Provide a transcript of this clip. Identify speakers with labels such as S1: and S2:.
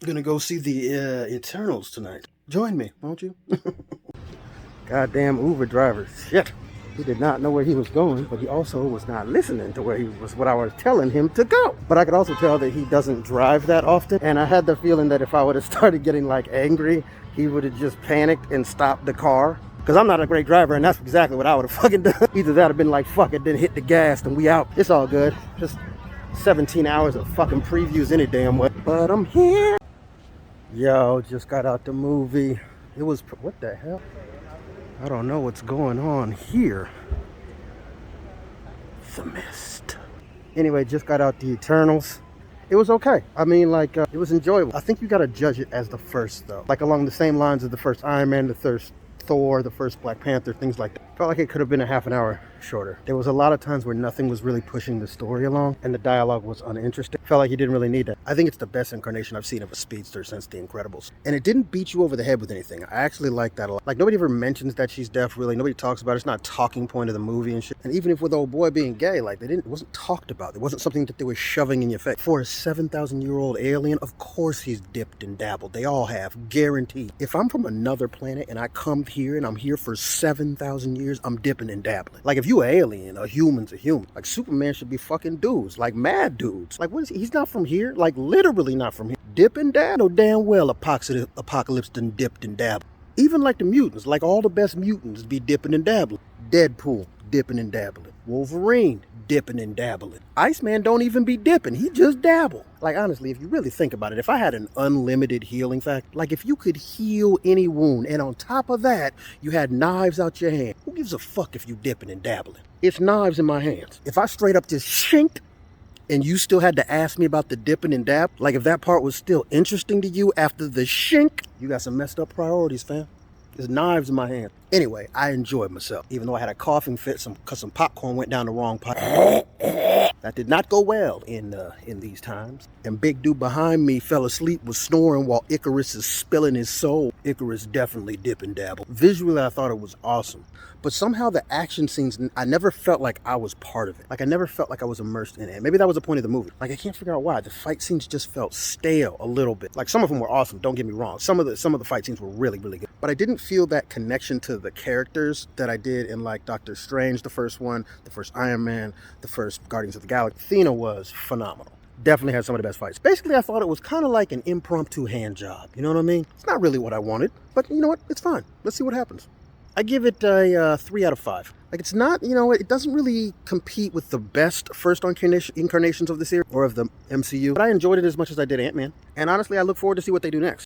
S1: Gonna go see the Eternals tonight. Join me, won't you? Goddamn Uber driver. Shit. He did not know where he was going, but he also was not listening to where he was, what I was telling him to go. But I could also tell that he doesn't drive that often. And I had the feeling that if I would have started getting like angry, he would have just panicked and stopped the car. Because I'm not a great driver, and that's exactly what I would have fucking done. Either that or been like, fuck it, then hit the gas and we out. It's all good. Just 17 hours of fucking previews any damn way. But I'm here. Yo, just got out the movie. It was, what the hell? I don't know what's going on here. The mist. Anyway, just got out the Eternals. It was okay. I mean, like, it was enjoyable. I think you gotta judge it as the first, though. Like, along the same lines of the first Iron Man, the first Thor, the first Black Panther, things like that. Felt like it could have been a half an hour shorter. There was a lot of times where nothing was really pushing the story along and the dialogue was uninteresting. Felt like you didn't really need that. I think it's the best incarnation I've seen of a speedster since The Incredibles. And it didn't beat you over the head with anything. I actually like that a lot. Like, nobody ever mentions that she's deaf, really. Nobody talks about it. It's not a talking point of the movie and shit. And even if with old boy being gay, like, it wasn't talked about. It wasn't something that they were shoving in your face. For a 7,000-year-old alien, of course he's dipped and dabbled. They all have, guaranteed. If I'm from another planet and I come here and I'm here for 7,000 years, I'm dipping and dabbling. Like, if you an alien, a human's a human. Like, Superman should be fucking dudes, like mad dudes. Like, what is he? He's not from here. Like, literally not from here. Dip and dab? No, damn well Apocalypse done dipped and dabbled. Even like the mutants, like all the best mutants be dipping and dabbling. Deadpool, dipping and dabbling. Wolverine, dipping and dabbling. Iceman don't even be dipping, he just dabble. Like, honestly, if you really think about it, if I had an unlimited healing factor, like if you could heal any wound, and on top of that, you had knives out your hand, who gives a fuck if you dipping and dabbling? It's knives in my hands. If I straight up just shinked, and you still had to ask me about the dipping and dab, like if that part was still interesting to you after the shink, you got some messed up priorities, fam. There's knives in my hand. Anyway, I enjoyed myself, even though I had a coughing fit because some popcorn went down the wrong pipe. That did not go well in these times. And big dude behind me fell asleep, was snoring while Icarus is spilling his soul. Icarus definitely dip and dabble. Visually, I thought it was awesome. But somehow the action scenes, I never felt like I was part of it. Like, I never felt like I was immersed in it. Maybe that was the point of the movie. Like, I can't figure out why. The fight scenes just felt stale a little bit. Like, some of them were awesome, don't get me wrong. Some of the fight scenes were really, really good. But I didn't feel that connection to the characters that I did in, like, Doctor Strange, the first one, the first Iron Man, the first Guardians of the Galaxy. Athena was phenomenal. Definitely had some of the best fights. Basically, I thought it was kind of like an impromptu hand job. You know what I mean? It's not really what I wanted, but you know what? It's fine. Let's see what happens. I give it a 3 out of 5. Like, it's not, you know, it doesn't really compete with the best first incarnations of the series or of the MCU, but I enjoyed it as much as I did Ant-Man. And honestly, I look forward to see what they do next.